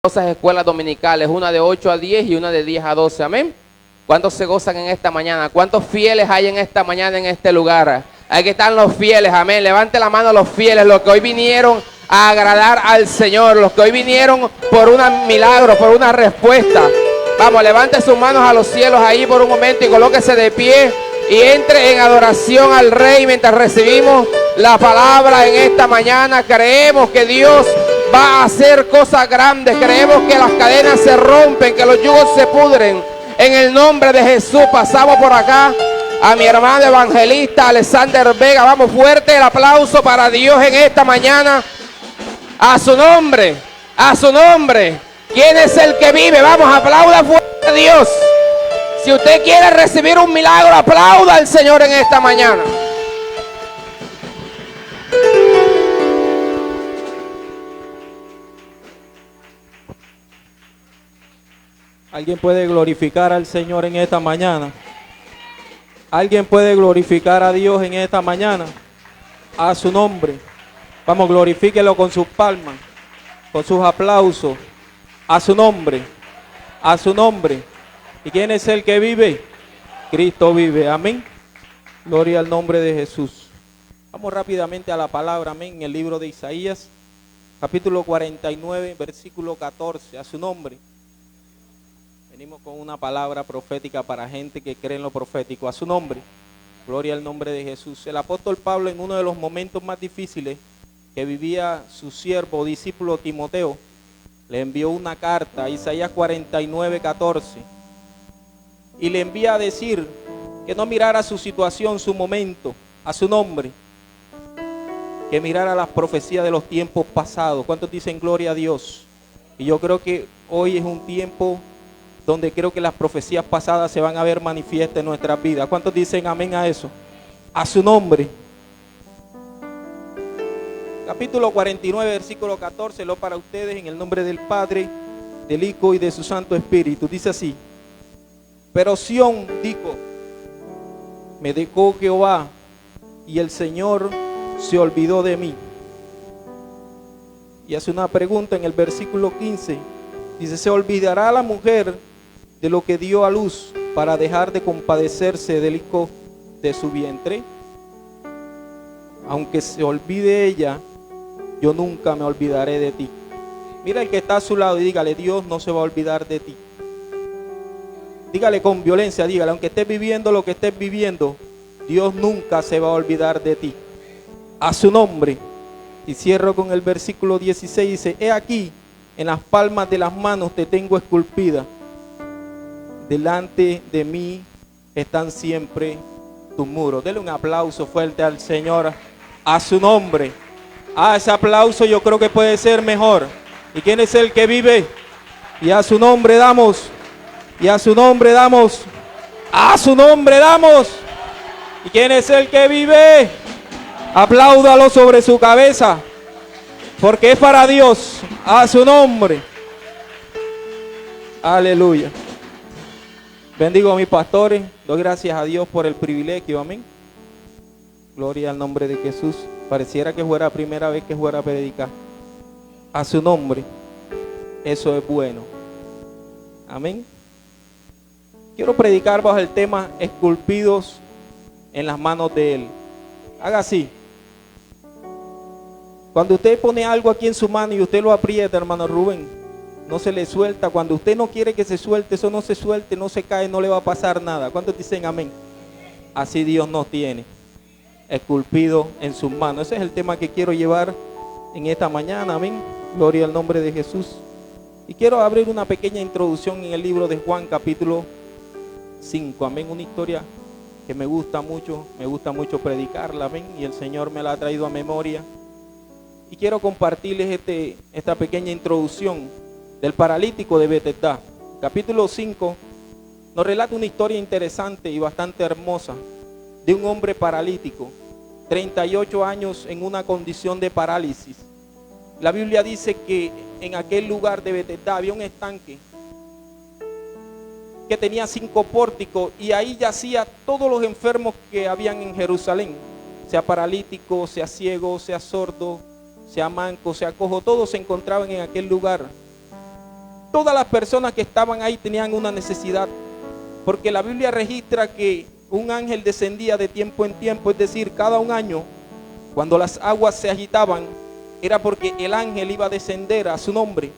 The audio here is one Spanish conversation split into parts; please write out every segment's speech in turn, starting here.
escuelas dominicales, una de 8 a 10 y una de 10 a 12, amén. ¿Cuántos se gozan en esta mañana? ¿Cuántos fieles hay en esta mañana en este lugar? Aquí están los fieles, amén. Levante la mano los fieles, los que hoy vinieron a agradar al Señor, los que hoy vinieron por un milagro, por una respuesta. Vamos, levante sus manos a los cielos ahí por un momento y colóquese de pie y entre en adoración al Rey mientras recibimos la palabra en esta mañana. Creemos que Dios va a hacer cosas grandes. Creemos que las cadenas se rompen, que los yugos se pudren. En el nombre de Jesús pasamos por acá a mi hermano evangelista Alexander Vega. Vamos, fuerte el aplauso para Dios en esta mañana. A su nombre, a su nombre. ¿Quién es el que vive? Vamos, aplauda fuerte a Dios. Si usted quiere recibir un milagro, aplauda al Señor en esta mañana. ¿Alguien puede glorificar al Señor en esta mañana? ¿Alguien puede glorificar a Dios en esta mañana? A su nombre. Vamos, glorifíquelo con sus palmas, con sus aplausos. A su nombre. A su nombre. ¿Y quién es el que vive? Cristo vive. Amén. Gloria al nombre de Jesús. Vamos rápidamente a la palabra. Amén. En el libro de Isaías, capítulo 49, versículo 14. A su nombre. Venimos con una palabra profética para gente que cree en lo profético. A su nombre. Gloria al nombre de Jesús. El apóstol Pablo, en uno de los momentos más difíciles que vivía su siervo, discípulo Timoteo, le envió una carta, Isaías 49, 14. Y le envía a decir que no mirara su situación, su momento, a su nombre, que mirara las profecías de los tiempos pasados. ¿Cuántos dicen gloria a Dios? Y yo creo que hoy es un tiempo donde creo que las profecías pasadas se van a ver manifiestas en nuestras vidas. ¿Cuántos dicen amén a eso? A su nombre. Capítulo 49, versículo 14, lo para ustedes en el nombre del Padre, del Hijo y de su Santo Espíritu. Dice así: pero Sión dijo, me dejó Jehová, y el Señor se olvidó de mí. Y hace una pregunta en el versículo 15. Dice, ¿se olvidará la mujer de lo que dio a luz para dejar de compadecerse del hijo de su vientre? Aunque se olvide ella, yo nunca me olvidaré de ti. Mira el que está a su lado y dígale, Dios no se va a olvidar de ti. Dígale con violencia, dígale, aunque estés viviendo lo que estés viviendo, Dios nunca se va a olvidar de ti. A su nombre. Y cierro con el versículo 16, dice, he aquí, en las palmas de las manos te tengo esculpida. Delante de mí están siempre tus muros. Dele un aplauso fuerte al Señor. A su nombre. Ese aplauso yo creo que puede ser mejor. ¿Y quién es el que vive? Y a su nombre damos. Y a su nombre damos. A su nombre damos. ¿Y quién es el que vive? Apláudalo sobre su cabeza. Porque es para Dios. A su nombre. Aleluya. Bendigo a mis pastores. Doy gracias a Dios por el privilegio. Amén. Gloria al nombre de Jesús. Pareciera que fuera la primera vez que fuera a predicar. A su nombre. Eso es bueno. Amén. Quiero predicar bajo el tema esculpidos en las manos de Él. Haga así. Cuando usted pone algo aquí en su mano y usted lo aprieta, hermano Rubén, no se le suelta. Cuando usted no quiere que se suelte, eso no se suelte, no se cae, no le va a pasar nada. ¿Cuántos dicen amén? Así Dios nos tiene, esculpido en sus manos. Ese es el tema que quiero llevar en esta mañana, amén. Gloria al nombre de Jesús. Y quiero abrir una pequeña introducción en el libro de Juan, capítulo 5, amén. Una historia que me gusta mucho predicarla, amén. Y el Señor me la ha traído a memoria. Y quiero compartirles esta pequeña introducción del paralítico de Betesda. Capítulo 5 nos relata una historia interesante y bastante hermosa de un hombre paralítico, 38 años en una condición de parálisis. La Biblia dice que en aquel lugar de Betesda había un estanque que tenía 5 pórticos y ahí yacía todos los enfermos que habían en Jerusalén, sea paralítico, sea ciego, sea sordo, sea manco, sea cojo, todos se encontraban en aquel lugar. todas las personas que estaban ahí tenían una necesidad, porque la Biblia registra que un ángel descendía de tiempo en tiempo, es decir, cada un año, cuando las aguas se agitaban, era porque el ángel iba a descender a su nombre.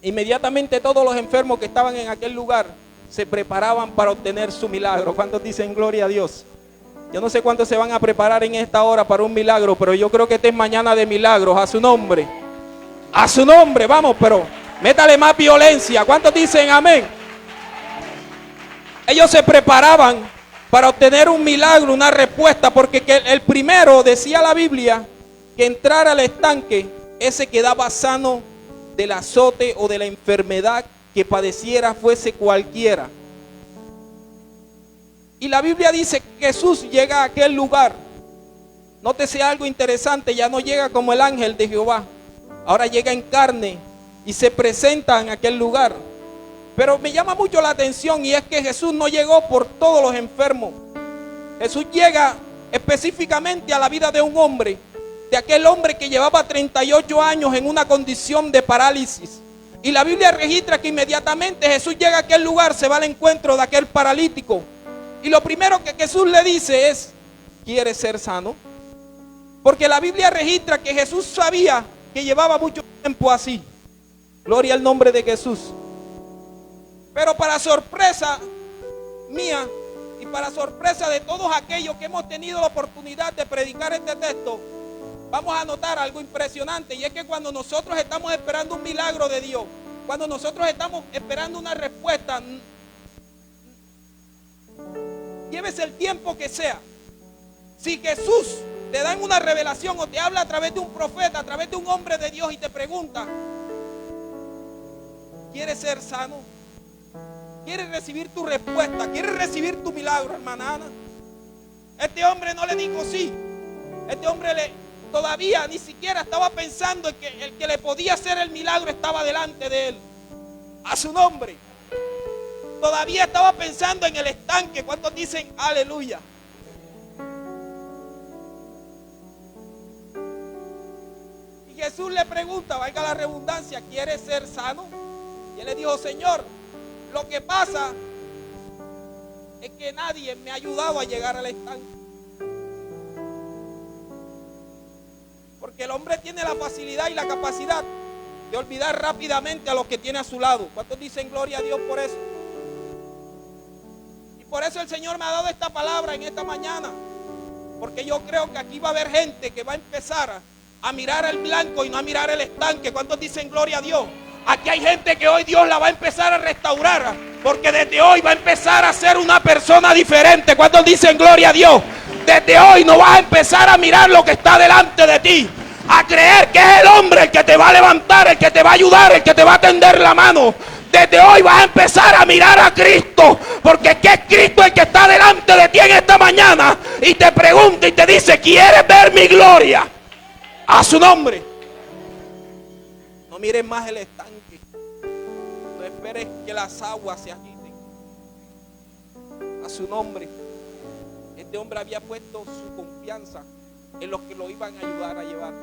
Inmediatamente todos los enfermos que estaban en aquel lugar se preparaban para obtener su milagro. ¿Cuántos dicen gloria a Dios? Yo no sé cuántos se van a preparar en esta hora para un milagro, pero yo creo que esta es mañana de milagros. A su nombre. A su nombre, vamos, pero métale más violencia. ¿Cuántos dicen amén? Ellos se preparaban para obtener un milagro, una respuesta, porque el primero, decía la Biblia, que entrara al estanque, ese quedaba sano del azote o de la enfermedad que padeciera, fuese cualquiera. Y la Biblia dice que Jesús llega a aquel lugar. Nótese algo interesante, ya no llega como el ángel de Jehová, ahora llega en carne y se presenta en aquel lugar. Pero me llama mucho la atención, y es que Jesús no llegó por todos los enfermos. Jesús llega específicamente a la vida de un hombre, de aquel hombre que llevaba 38 años en una condición de parálisis. Y la Biblia registra que inmediatamente Jesús llega a aquel lugar, se va al encuentro de aquel paralítico. Y lo primero que Jesús le dice es: ¿quieres ser sano? Porque la Biblia registra que Jesús sabía que llevaba mucho tiempo así. Gloria al nombre de Jesús. Pero para sorpresa mía y para sorpresa de todos aquellos que hemos tenido la oportunidad de predicar este texto, vamos a notar algo impresionante, y es que cuando nosotros estamos esperando un milagro de Dios, cuando nosotros estamos esperando una respuesta, llévese el tiempo que sea. Si Jesús te da una revelación o te habla a través de un profeta, a través de un hombre de Dios, y te pregunta: ¿quieres ser sano? ¿Quieres recibir tu respuesta? ¿Quieres recibir tu milagro, hermana Ana? Este hombre no le dijo sí. Este hombre todavía ni siquiera estaba pensando en que el que le podía hacer el milagro estaba delante de él. A su nombre. Todavía estaba pensando en el estanque. ¿Cuántos dicen aleluya? Y Jesús le pregunta, valga la redundancia: ¿quieres ser sano? Y él le dijo: Señor, lo que pasa es que nadie me ha ayudado a llegar al estanque. Porque el hombre tiene la facilidad y la capacidad de olvidar rápidamente a los que tiene a su lado. ¿Cuántos dicen gloria a Dios por eso? Y por eso el Señor me ha dado esta palabra en esta mañana. Porque yo creo que aquí va a haber gente que va a empezar a mirar el blanco y no a mirar el estanque. ¿Cuántos dicen gloria a Dios? Aquí hay gente que hoy Dios la va a empezar a restaurar, porque desde hoy va a empezar a ser una persona diferente. ¿Cuántos dicen gloria a Dios? Desde hoy no vas a empezar a mirar lo que está delante de ti, a creer que es el hombre el que te va a levantar, el que te va a ayudar, el que te va a tender la mano. Desde hoy vas a empezar a mirar a Cristo, porque es que es Cristo el que está delante de ti en esta mañana y te pregunta y te dice: ¿quieres ver mi gloria? A su nombre. No mires más el estanque. No esperes que las aguas se agiten. A su nombre. Este hombre había puesto su confianza en los que lo iban a ayudar a llevar.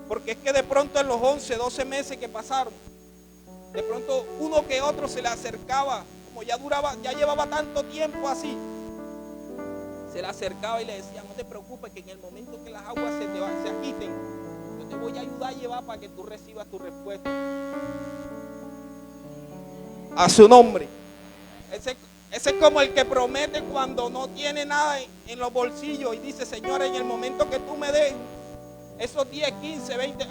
Porque es que de pronto en los 11, 12 meses que pasaron, de pronto uno que otro se le acercaba, como ya llevaba tanto tiempo así, se le acercaba y le decía: no te preocupes, que en el momento que las aguas se agiten, yo te voy a ayudar a llevar para que tú recibas tu respuesta. A su nombre. Ese es como el que promete cuando no tiene nada en los bolsillos y dice: Señor, en el momento que tú me des esos 10, 15, 20,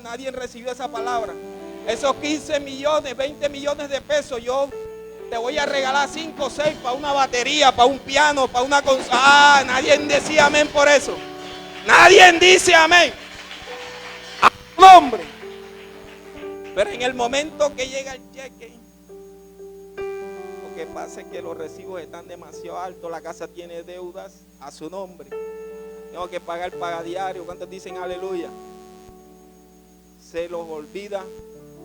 nadie recibió esa palabra, esos 15 millones, 20 millones de pesos, yo te voy a regalar 5 o 6 para una batería, para un piano, para una consola. Nadie decía amén por eso. Nadie dice amén. A su nombre. Pero en el momento que llega el cheque, lo que pasa es que los recibos están demasiado altos, la casa tiene deudas. A su nombre. Tengo que pagar pagadiario. ¿Cuántos dicen aleluya? Se los olvida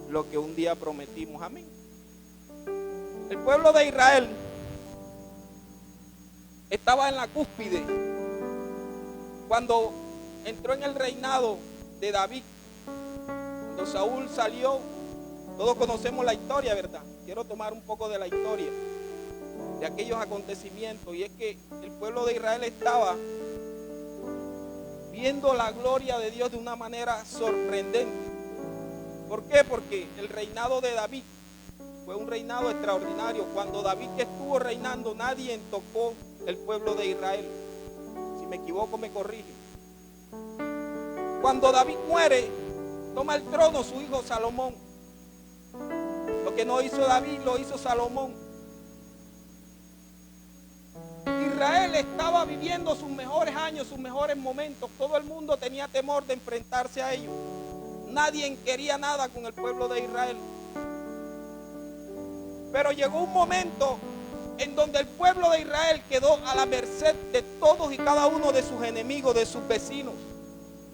lo que un día prometimos. Amén. El pueblo de Israel estaba en la cúspide cuando entró en el reinado de David. Cuando Saúl salió Todos conocemos la historia, ¿verdad? Quiero tomar un poco de la historia de aquellos acontecimientos, y es que el pueblo de Israel estaba viendo la gloria de Dios de una manera sorprendente. ¿Por qué? Porque el reinado de David fue un reinado extraordinario. Cuando David estuvo reinando, nadie tocó el pueblo de Israel. Si me equivoco, me corrige. Cuando David muere, toma el trono su hijo Salomón. Lo que no hizo David, lo hizo Salomón. Israel estaba viviendo sus mejores años, sus mejores momentos. Todo el mundo tenía temor de enfrentarse a ellos. Nadie quería nada con el pueblo de Israel. Pero llegó un momento en donde el pueblo de Israel quedó a la merced de todos y cada uno de sus enemigos, de sus vecinos.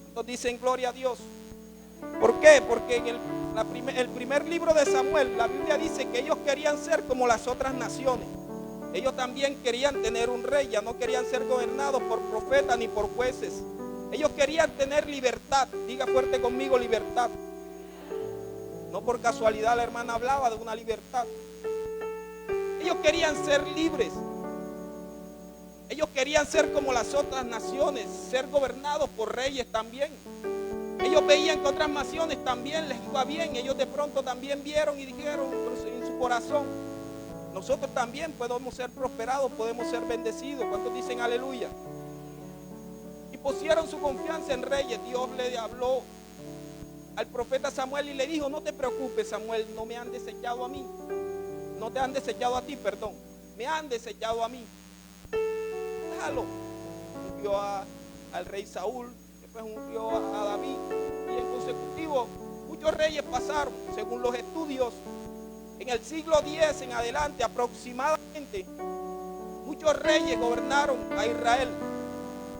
Entonces dicen gloria a Dios. ¿Por qué? Porque en el primer libro de Samuel, la Biblia dice que ellos querían ser como las otras naciones. Ellos también querían tener un rey, ya no querían ser gobernados por profetas ni por jueces. Ellos querían tener libertad. Diga fuerte conmigo, libertad. No por casualidad la hermana hablaba de una libertad. Ellos querían ser libres. Ellos querían ser como las otras naciones, ser gobernados por reyes también. Ellos veían que otras naciones también les iba bien. Ellos de pronto también vieron y dijeron en su corazón: nosotros también podemos ser prosperados, podemos ser bendecidos. ¿Cuántos dicen aleluya? Y pusieron su confianza en reyes. Dios le habló al profeta Samuel y le dijo: no te preocupes, Samuel, no me han desechado a mí. No te han desechado a ti, perdón. Me han desechado a mí. Déjalo. Ungió al rey Saúl, después ungió a David, y en consecutivo muchos reyes pasaron. Según los estudios, en el siglo X en adelante aproximadamente, muchos reyes gobernaron a Israel,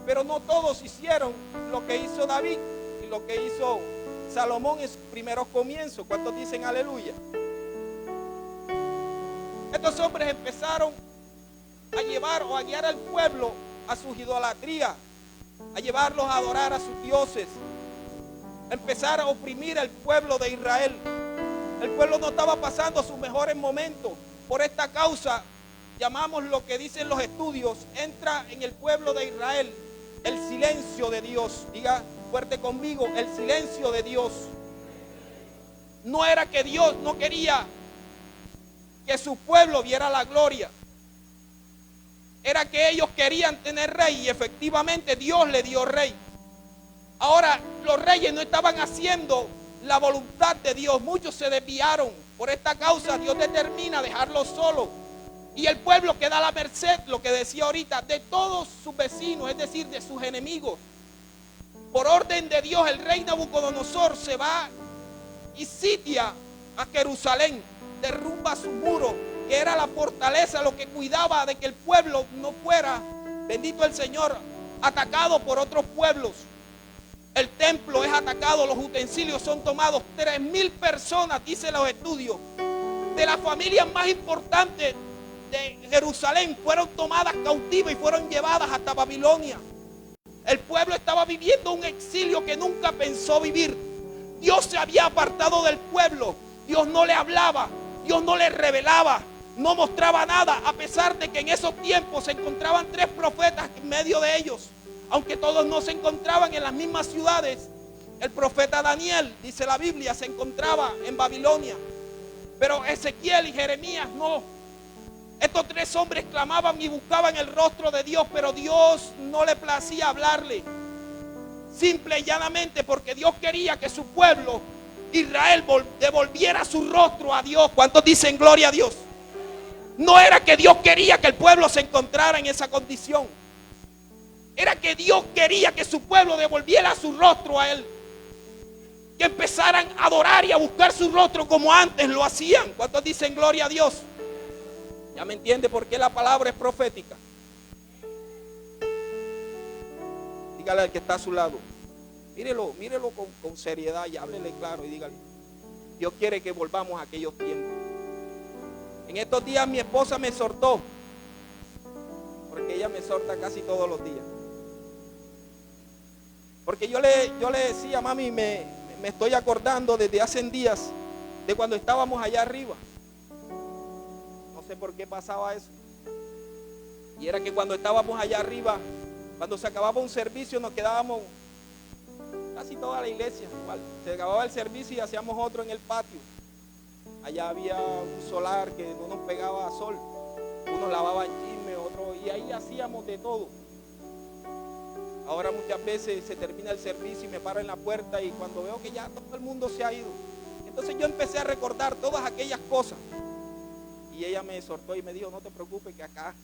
pero no todos hicieron lo que hizo David y lo que hizo Salomón en sus primeros comienzos. ¿Cuántos dicen aleluya? Estos hombres empezaron a llevar o a guiar al pueblo a su idolatría, a llevarlos a adorar a sus dioses, a empezar a oprimir al pueblo de Israel. El pueblo no estaba pasando sus mejores momentos. Por esta causa, llamamos lo que dicen los estudios, entra en el pueblo de Israel el silencio de Dios. Diga fuerte conmigo, el silencio de Dios. No era que Dios no quería que su pueblo viera la gloria. Era que ellos querían tener rey y efectivamente Dios le dio rey. Ahora, los reyes no estaban haciendo la voluntad de Dios. Muchos se desviaron. Por esta causa Dios determina dejarlos solos. Y el pueblo queda a la merced, lo que decía ahorita, de todos sus vecinos, es decir, de sus enemigos. Por orden de Dios, el rey Nabucodonosor se va y sitia a Jerusalén. Derrumba su muro, que era la fortaleza, lo que cuidaba de que el pueblo no fuera, bendito el Señor, atacado por otros pueblos. El templo es atacado, los utensilios son tomados. 3,000 personas, dicen los estudios, de las familias más importantes de Jerusalén fueron tomadas cautivas y fueron llevadas hasta Babilonia. El pueblo estaba viviendo un exilio que nunca pensó vivir. Dios se había apartado del pueblo. Dios no le hablaba, Dios no le revelaba, no mostraba nada, a pesar de que en esos tiempos se encontraban 3 profetas en medio de ellos. Aunque todos no se encontraban en las mismas ciudades, el profeta Daniel, dice la Biblia, se encontraba en Babilonia. Pero Ezequiel y Jeremías no. Estos 3 hombres clamaban y buscaban el rostro de Dios, pero Dios no le placía hablarle. Simple y llanamente porque Dios quería que su pueblo, Israel, devolviera su rostro a Dios. ¿Cuántos dicen gloria a Dios? No era que Dios quería que el pueblo se encontrara en esa condición. Era que Dios quería que su pueblo devolviera su rostro a Él. Que empezaran a adorar y a buscar su rostro como antes lo hacían. ¿Cuántos dicen gloria a Dios? ¿Ya me entiende por qué la palabra es profética? Dígale al que está a su lado. Mírelo con seriedad y háblele claro y dígale: Dios quiere que volvamos a aquellos tiempos. En estos días mi esposa me exhortó, porque ella me exhorta casi todos los días. Porque yo le decía: mami, me estoy acordando desde hace días de cuando estábamos allá arriba. No sé por qué pasaba eso. Y era que cuando estábamos allá arriba, cuando se acababa un servicio, nos quedábamos casi toda la iglesia. Igual, se acababa el servicio y hacíamos otro en el patio. Allá había un solar que no nos pegaba sol. Unos lavaban chisme, otros, y ahí hacíamos de todo. Ahora muchas veces se termina el servicio y me paro en la puerta y cuando veo que ya todo el mundo se ha ido, entonces yo empecé a recordar todas aquellas cosas. Y ella me exhortó y me dijo, no te preocupes que acá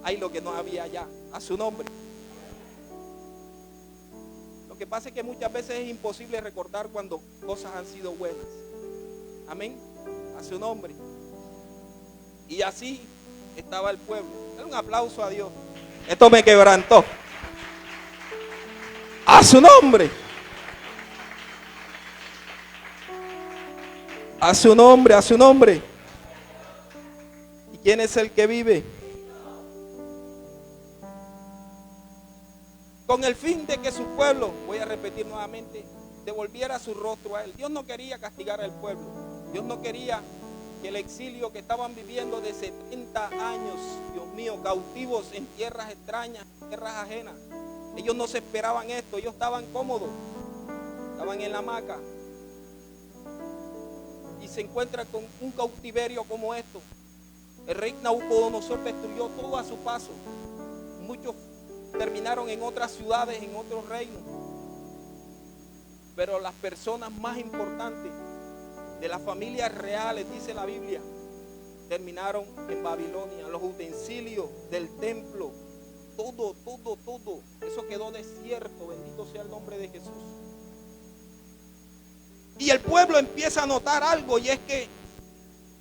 hay lo que no había allá, a su nombre. Lo que pasa es que muchas veces es imposible recordar cuando cosas han sido buenas. Amén, a su nombre. Y así estaba el pueblo. Dale un aplauso a Dios. Esto me quebrantó. A su nombre. A su nombre, a su nombre. ¿Y quién es el que vive? Con el fin de que su pueblo, voy a repetir nuevamente, devolviera su rostro a él. Dios no quería castigar al pueblo. Dios no quería que el exilio que estaban viviendo de 70 años, Dios mío, cautivos en tierras extrañas, tierras ajenas. Ellos no se esperaban esto, ellos estaban cómodos, estaban en la hamaca. Y se encuentra con un cautiverio como esto. El rey Nabucodonosor destruyó todo a su paso. Muchos terminaron en otras ciudades, en otros reinos. Pero las personas más importantes de las familias reales, dice la Biblia, terminaron en Babilonia. Los utensilios del templo, todo, eso quedó desierto. Bendito sea el nombre de Jesús. Y el pueblo empieza a notar algo, y es que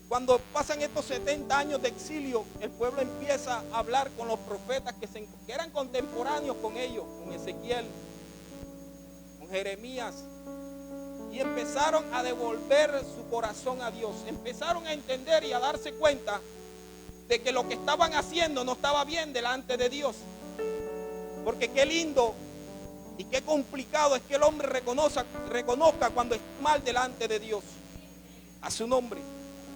cuando pasan estos 70 años de exilio, el pueblo empieza a hablar con los profetas que eran contemporáneos con ellos, con Ezequiel, con Jeremías, y empezaron a devolver su corazón a Dios. Empezaron a entender y a darse cuenta de que lo que estaban haciendo no estaba bien delante de Dios. Porque qué lindo y qué complicado es que el hombre reconozca cuando está mal delante de Dios. A su nombre.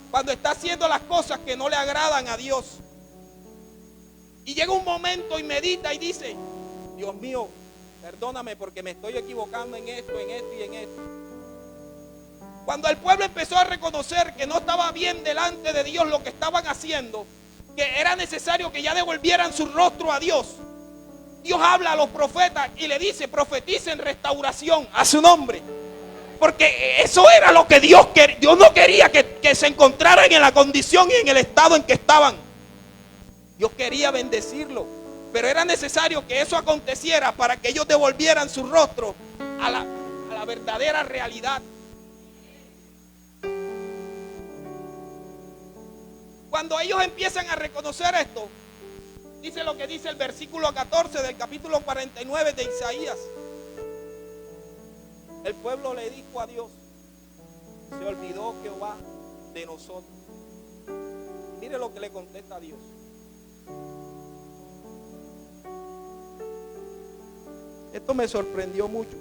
Cuando está haciendo las cosas que no le agradan a Dios. Y llega un momento y medita y dice, Dios mío, perdóname porque me estoy equivocando en esto y en esto. Cuando el pueblo empezó a reconocer que no estaba bien delante de Dios lo que estaban haciendo, que era necesario que ya devolvieran su rostro a Dios, Dios habla a los profetas y le dice, profeticen restauración a su nombre. Porque eso era lo que Dios quería. Dios no quería que se encontraran en la condición y en el estado en que estaban. Dios quería bendecirlo, pero era necesario que eso aconteciera para que ellos devolvieran su rostro a la verdadera realidad. Cuando ellos empiezan a reconocer esto, dice lo que dice el versículo 14 del capítulo 49 de Isaías. El pueblo le dijo a Dios, se olvidó Jehová de nosotros. Mire lo que le contesta a Dios. Esto me sorprendió mucho,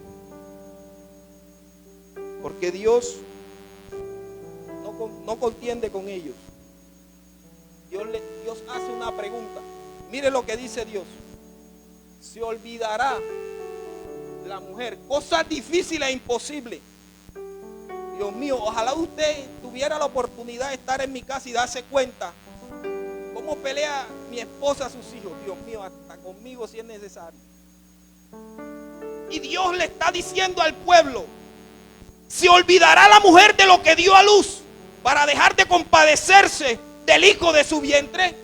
porque Dios no contiende con ellos. Dios hace una pregunta. Mire lo que dice Dios. Se olvidará la mujer. Cosas difíciles e imposibles. Dios mío, ojalá usted tuviera la oportunidad de estar en mi casa y darse cuenta cómo pelea mi esposa a sus hijos. Dios mío, hasta conmigo si es necesario. Y Dios le está diciendo al pueblo, se olvidará la mujer de lo que dio a luz para dejar de compadecerse del hijo de su vientre.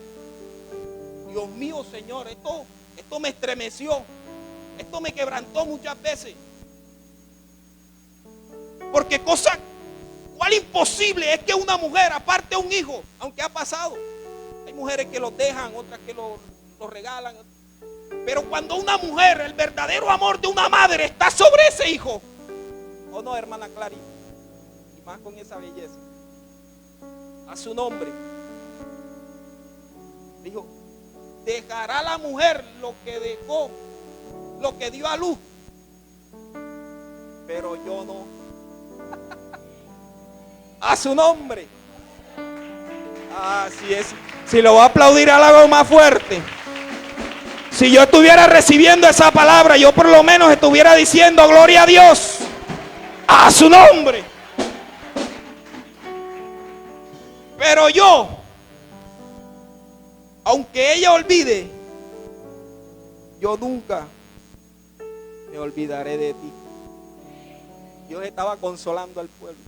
Dios mío, Señor, esto me estremeció, esto me quebrantó muchas veces. Porque cuál imposible es que una mujer aparte un hijo, aunque ha pasado. Hay mujeres que los dejan, otras que los regalan. Pero cuando una mujer, el verdadero amor de una madre está sobre ese hijo. ¿O no, hermana Clarita? Y más con esa belleza. A su nombre. Dijo, dejará la mujer lo que dejó, lo que dio a luz. Pero yo no. A su nombre. Así es. Si lo va a aplaudir, hágalo más fuerte. Si yo estuviera recibiendo esa palabra, yo por lo menos estuviera diciendo gloria a Dios. A su nombre. Pero yo, aunque ella olvide, yo nunca me olvidaré de ti. Dios estaba consolando al pueblo.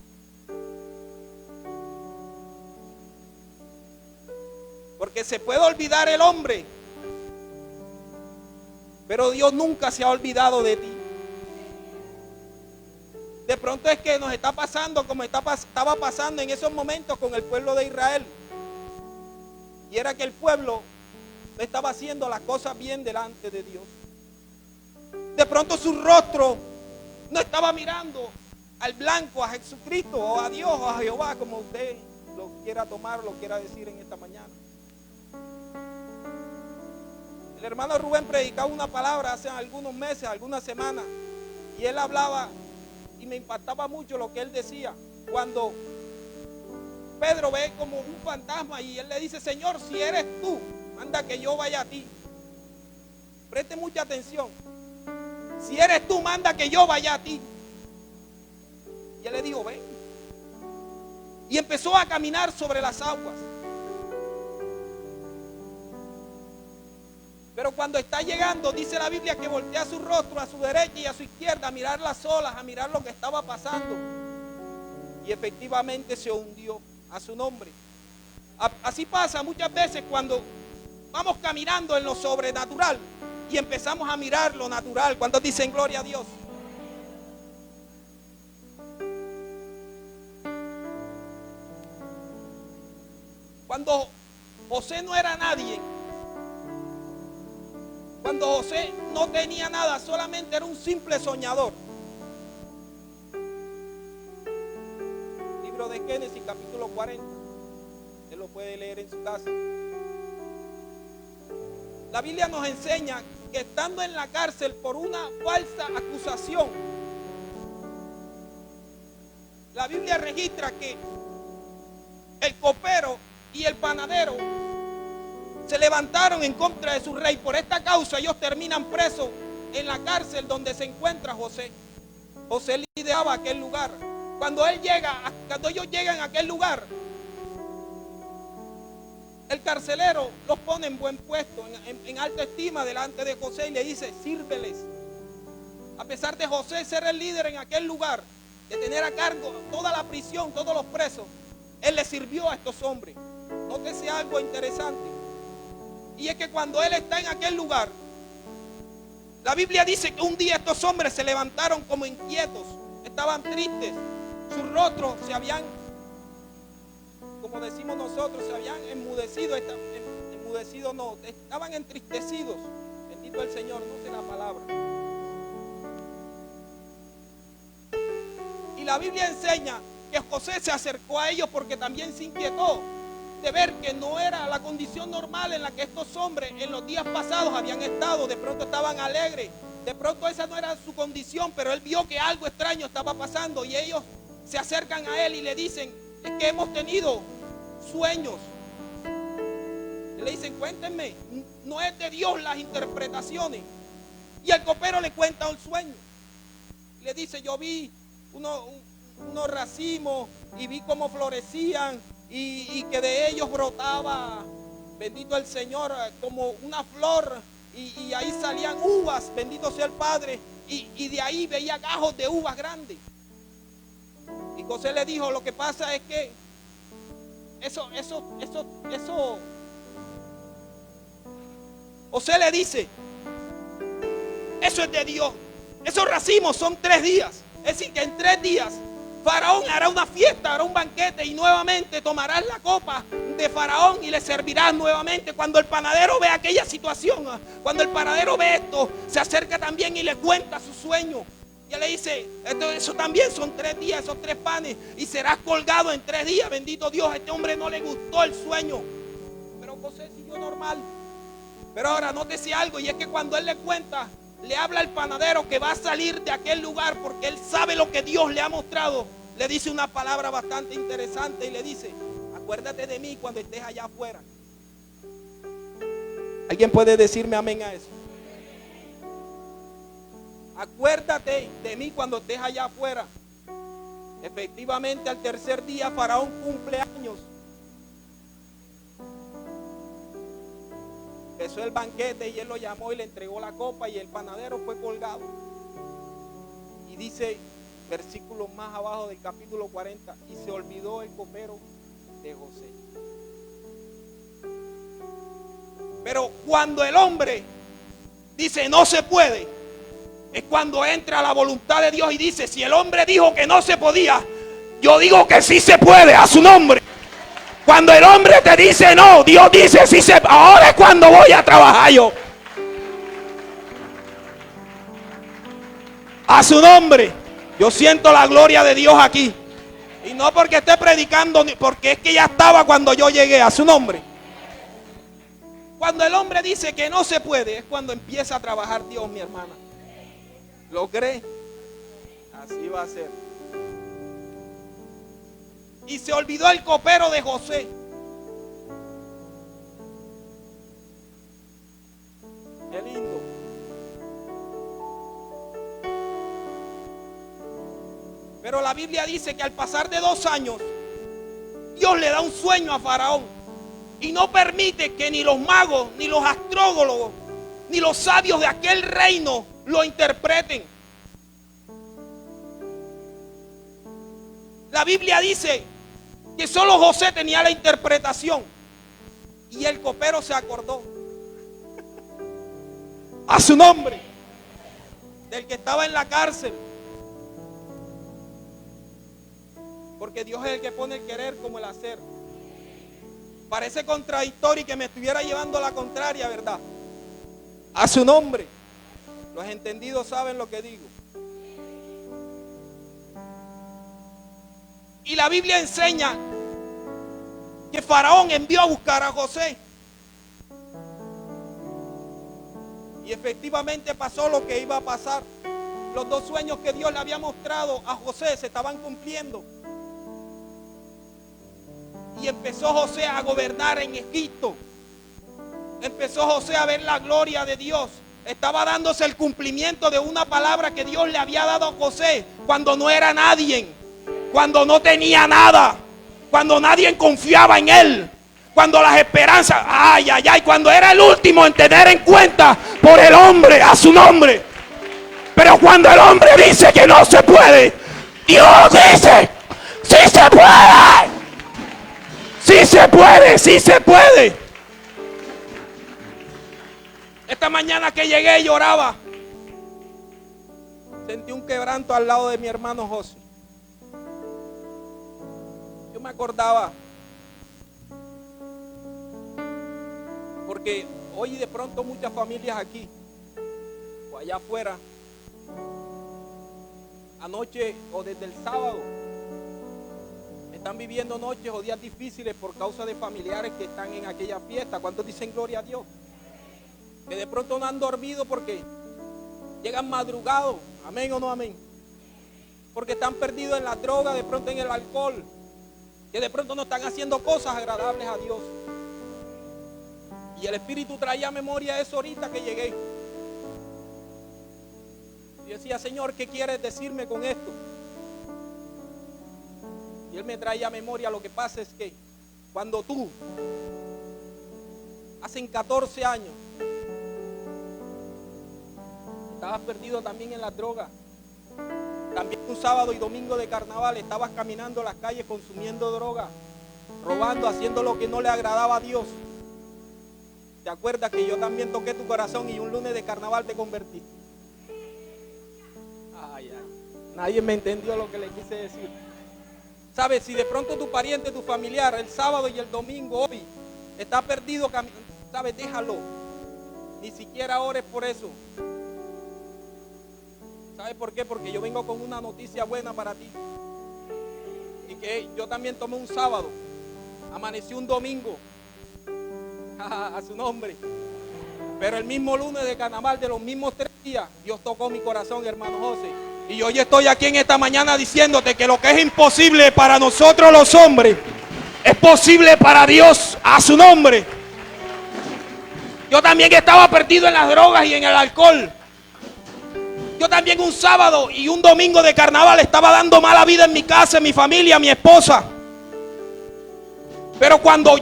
Porque se puede olvidar el hombre, pero Dios nunca se ha olvidado de ti. De pronto es que nos está pasando como estaba pasando en esos momentos con el pueblo de Israel. Y era que el pueblo no estaba haciendo las cosas bien delante de Dios. De pronto su rostro no estaba mirando al blanco, a Jesucristo, o a Dios, o a Jehová, como usted lo quiera tomar, lo quiera decir en esta mañana. El hermano Rubén predicaba una palabra hace algunos meses, algunas semanas, y él hablaba y me impactaba mucho lo que él decía. Cuando Pedro ve como un fantasma y él le dice: Señor, si eres tú, manda que yo vaya a ti. Preste mucha atención. Si eres tú, manda que yo vaya a ti. Y él le dijo: ven. Y empezó a caminar sobre las aguas. Pero cuando está llegando, dice la Biblia que voltea su rostro a su derecha y a su izquierda a mirar las olas, a mirar lo que estaba pasando. Y efectivamente se hundió. A su nombre. Así pasa muchas veces cuando vamos caminando en lo sobrenatural y empezamos a mirar lo natural. ¿Cuántos dicen gloria a Dios? Cuando José no era nadie, cuando José no tenía nada, solamente era un simple soñador. Libro de Génesis, capítulo 40. Usted lo puede leer en su casa. La Biblia nos enseña que estando en la cárcel por una falsa acusación, la Biblia registra que el copero y el panadero se levantaron en contra de su rey. Por esta causa ellos terminan presos en la cárcel donde se encuentra José. José lideraba aquel lugar. Cuando ellos llegan a aquel lugar, el carcelero los pone en buen puesto, en alta estima delante de José, y le dice: sírveles. A pesar de José ser el líder en aquel lugar, de tener a cargo toda la prisión, todos los presos, él le sirvió a estos hombres. Nótese algo interesante. Y es que cuando él está en aquel lugar, la Biblia dice que un día estos hombres se levantaron como inquietos, estaban tristes, sus rostros se habían, como decimos nosotros, se habían enmudecido, estaban entristecidos. Bendito el Señor, no sé la palabra. Y la Biblia enseña que José se acercó a ellos porque también se inquietó de ver que no era la condición normal en la que estos hombres en los días pasados habían estado. De pronto estaban alegres, de pronto esa no era su condición, pero él vio que algo extraño estaba pasando y ellos se acercan a él y le dicen: es que hemos tenido sueños. Y le dicen: cuéntenme, no es de Dios las interpretaciones. Y el copero le cuenta un sueño. Le dice: yo vi unos racimos y vi cómo florecían y que de ellos brotaba, bendito el Señor, como una flor, y ahí salían uvas, bendito sea el Padre, y de ahí veía gajos de uvas grandes. Y José le dijo: lo que pasa es que eso José le dice: eso es de Dios. Esos racimos son 3 días. Es decir, que en 3 días Faraón hará una fiesta, hará un banquete, y nuevamente tomarás la copa de Faraón y le servirás nuevamente. Cuando el panadero ve aquella situación, cuando el panadero ve esto, se acerca también y le cuenta su sueño. Y él le dice: eso también son 3 días, esos 3 panes, y serás colgado en 3 días. Bendito Dios, a este hombre no le gustó el sueño, pero José siguió normal. Pero ahora nótese algo, y es que cuando él le cuenta, le habla al panadero que va a salir de aquel lugar porque él sabe lo que Dios le ha mostrado. le dice una palabra bastante interesante y le dice: acuérdate de mí cuando estés allá afuera. ¿Alguien puede decirme amén a eso? Acuérdate de mí cuando estés allá afuera. Efectivamente, al tercer día Faraón cumple años. Empezó el banquete y él lo llamó y le entregó la copa y el panadero fue colgado. Y dice, versículo más abajo del capítulo 40, y se olvidó el copero de José. Pero cuando el hombre dice no se puede, es cuando entra la voluntad de Dios y dice: si el hombre dijo que no se podía, yo digo que sí se puede, a su nombre. Cuando el hombre te dice no, Dios dice sí se puede. Ahora es cuando voy a trabajar yo. A su nombre. Yo siento la gloria de Dios aquí. Y no porque esté predicando, porque es que ya estaba cuando yo llegué. A su nombre. Cuando el hombre dice que no se puede, es cuando empieza a trabajar Dios, mi hermana. ¿Lo cree? Así va a ser. Y se olvidó el copero de José. Qué lindo. Pero la Biblia dice que al pasar de 2 años, Dios le da un sueño a Faraón y no permite que ni los magos, ni los astrólogos, ni los sabios de aquel reino lo interpreten. La Biblia dice que solo José tenía la interpretación y el copero se acordó. A su nombre, del que estaba en la cárcel. Porque Dios es el que pone el querer como el hacer. Parece contradictorio y que me estuviera llevando a la contraria, ¿verdad? A su nombre. Los entendidos saben lo que digo. Y la Biblia enseña que Faraón envió a buscar a José. Y efectivamente pasó lo que iba a pasar. Los 2 sueños que Dios le había mostrado a José se estaban cumpliendo. Y empezó José a gobernar en Egipto. Empezó José a ver la gloria de Dios. Estaba dándose el cumplimiento de una palabra que Dios le había dado a José cuando no era nadie, cuando no tenía nada, cuando nadie confiaba en él, cuando las esperanzas, cuando era el último en tener en cuenta por el hombre, a su nombre. Pero cuando el hombre dice que no se puede, Dios dice: sí se puede. Sí se puede, sí se puede. Esta mañana que llegué lloraba. Sentí un quebranto al lado de mi hermano José. Yo me acordaba, porque hoy de pronto muchas familias aquí o allá afuera, anoche o desde el sábado, están viviendo noches o días difíciles por causa de familiares que están en aquella fiesta. ¿Cuántos dicen gloria a Dios? Que de pronto no han dormido porque llegan madrugados. Amén o no amén. Porque están perdidos en la droga, de pronto en el alcohol. Que de pronto no están haciendo cosas agradables a Dios. Y el Espíritu traía a memoria eso ahorita que llegué. Y decía: Señor, ¿qué quieres decirme con esto? Y Él me traía a memoria: lo que pasa es que cuando tú, hace 14 años, estabas perdido también en la droga, también un sábado y domingo de carnaval estabas caminando las calles consumiendo droga, robando, haciendo lo que no le agradaba a Dios. ¿Te acuerdas que yo también toqué tu corazón y un lunes de carnaval te convertí? Nadie me entendió lo que le quise decir. ¿Sabes? Si de pronto tu pariente, tu familiar, el sábado y el domingo hoy está perdido, ¿sabes? Déjalo. Ni siquiera ores por eso. ¿Sabes por qué? Porque yo vengo con una noticia buena para ti. Y que yo también tomé un sábado, amanecí un domingo, a su nombre. Pero el mismo lunes de carnaval, de los mismos 3 días, Dios tocó mi corazón, hermano José. Y hoy estoy aquí en esta mañana diciéndote que lo que es imposible para nosotros los hombres es posible para Dios, a su nombre. Yo también estaba perdido en las drogas y en el alcohol. Yo también un sábado y un domingo de carnaval estaba dando mala vida en mi casa, en mi familia, en mi esposa. Pero cuando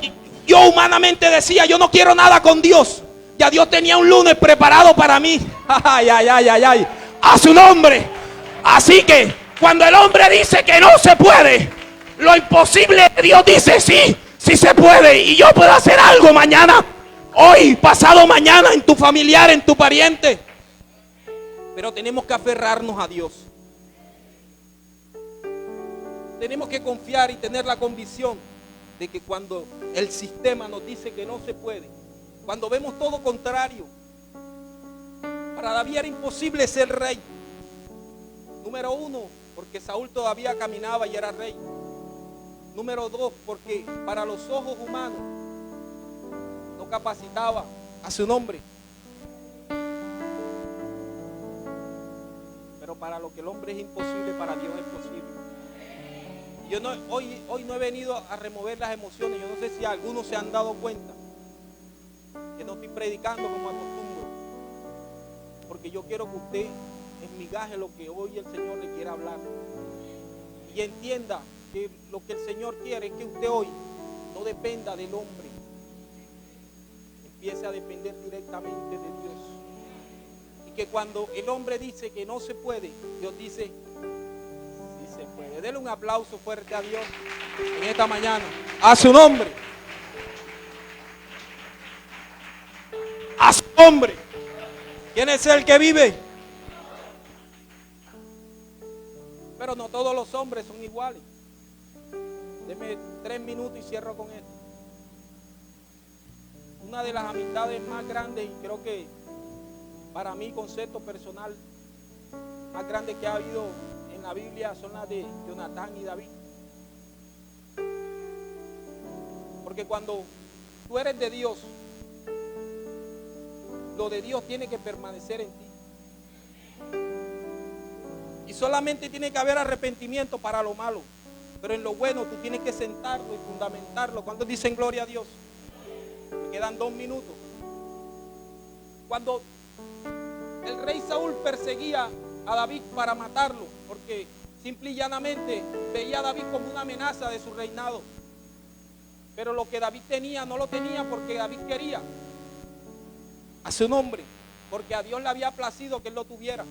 yo humanamente decía, yo no quiero nada con Dios, ya Dios tenía un lunes preparado para mí. Ay, ay, ay, ay, ay. A su nombre. Así que cuando el hombre dice que no se puede, lo imposible, Dios dice sí, sí se puede. Y yo puedo hacer algo mañana, hoy, pasado mañana, en tu familiar, en tu pariente. Pero tenemos que aferrarnos a Dios. Tenemos que confiar y tener la convicción de que cuando el sistema nos dice que no se puede, cuando vemos todo contrario, para David era imposible ser rey. Número uno, porque Saúl todavía caminaba y era rey. Número dos, porque para los ojos humanos no capacitaba, a su nombre. Pero para lo que el hombre es imposible, para Dios es posible. Yo no, hoy no he venido a remover las emociones. Yo no sé si algunos se han dado cuenta que no estoy predicando como acostumbro, porque yo quiero que usted esmigaje lo que hoy el Señor le quiera hablar y entienda que lo que el Señor quiere es que usted hoy no dependa del hombre, empiece a depender directamente de Dios. Y que cuando el hombre dice que no se puede, Dios dice sí se puede. Dele un aplauso fuerte a Dios en esta mañana, a su nombre, a su nombre. ¿Quién es el que vive? Pero no todos los hombres son iguales. Deme 3 minutos y cierro con esto. Una de las amistades más grandes, y creo que para mí, concepto personal más grande que ha habido en la Biblia, son las de Jonatán y David. Porque cuando tú eres de Dios, lo de Dios tiene que permanecer en ti. Y solamente tiene que haber arrepentimiento para lo malo. Pero en lo bueno tú tienes que sentarlo y fundamentarlo. ¿Cuántos dicen gloria a Dios? Me quedan 2 minutos. Cuando el rey Saúl perseguía a David para matarlo, porque simple y llanamente veía a David como una amenaza de su reinado. Pero lo que David tenía no lo tenía porque David quería, a su nombre, porque a Dios le había placido que él lo tuviera,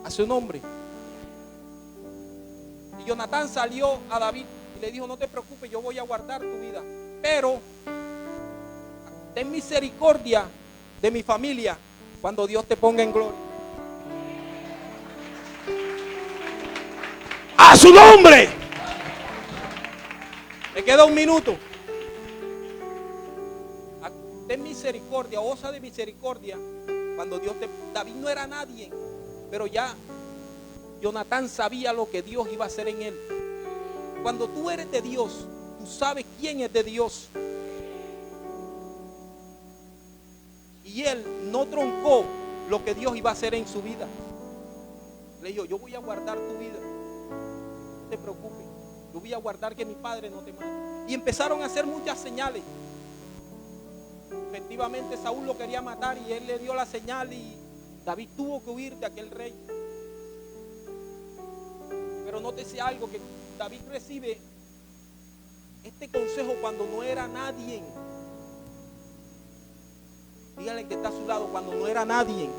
a su nombre. Y Jonatán salió a David y le dijo: no te preocupes, yo voy a guardar tu vida, pero ten misericordia de mi familia cuando Dios te ponga en gloria. ¡A su nombre! Me queda 1 minuto. Ten misericordia, osa de misericordia cuando Dios te... David no era nadie, pero ya Jonatán sabía lo que Dios iba a hacer en él. Cuando tú eres de Dios, tú sabes quién es de Dios. Y él no troncó lo que Dios iba a hacer en su vida. Le dijo: yo voy a guardar tu vida, no te preocupes, yo voy a guardar que mi padre no te mate. Y empezaron a hacer muchas señales. Efectivamente Saúl lo quería matar y él le dio la señal y David tuvo que huir de aquel rey. Pero nótese algo, que David recibe este consejo cuando no era nadie. Dígale que está a su lado: cuando no era nadie.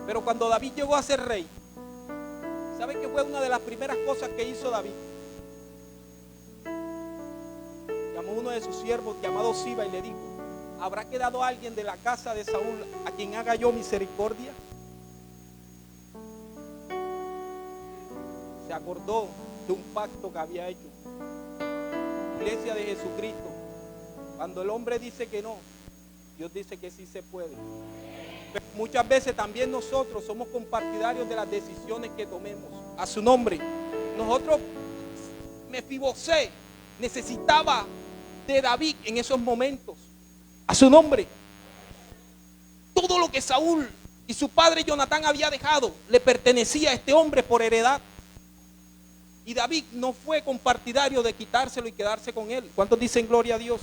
Pero cuando David llegó a ser rey, ¿sabe qué fue una de las primeras cosas que hizo David? Llamó a uno de sus siervos llamado Siba y le dijo: ¿habrá quedado alguien de la casa de Saúl a quien haga yo misericordia? Se acordó de un pacto que había hecho. Iglesia de Jesucristo, cuando el hombre dice que no, Dios dice que sí se puede. Pero muchas veces también nosotros somos compartidarios de las decisiones que tomemos, a su nombre. Nosotros Mefibosé necesitaba de David en esos momentos. A su nombre. Todo lo que Saúl y su padre Jonatán había dejado le pertenecía a este hombre por heredad. Y David no fue compartidario de quitárselo y quedarse con él. ¿Cuántos dicen gloria a Dios?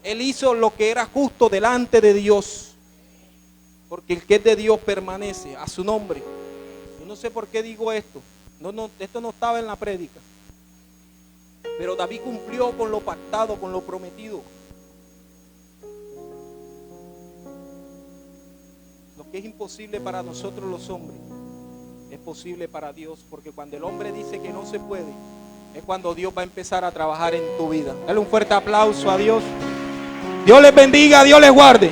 Él hizo lo que era justo delante de Dios. Porque el que es de Dios permanece. A su nombre. Yo no sé por qué digo esto. Esto no estaba en la prédica. Pero David cumplió con lo pactado, con lo prometido. Lo que es imposible para nosotros los hombres es posible para Dios, porque cuando el hombre dice que no se puede, es cuando Dios va a empezar a trabajar en tu vida. Dale un fuerte aplauso a Dios. Dios les bendiga, Dios les guarde.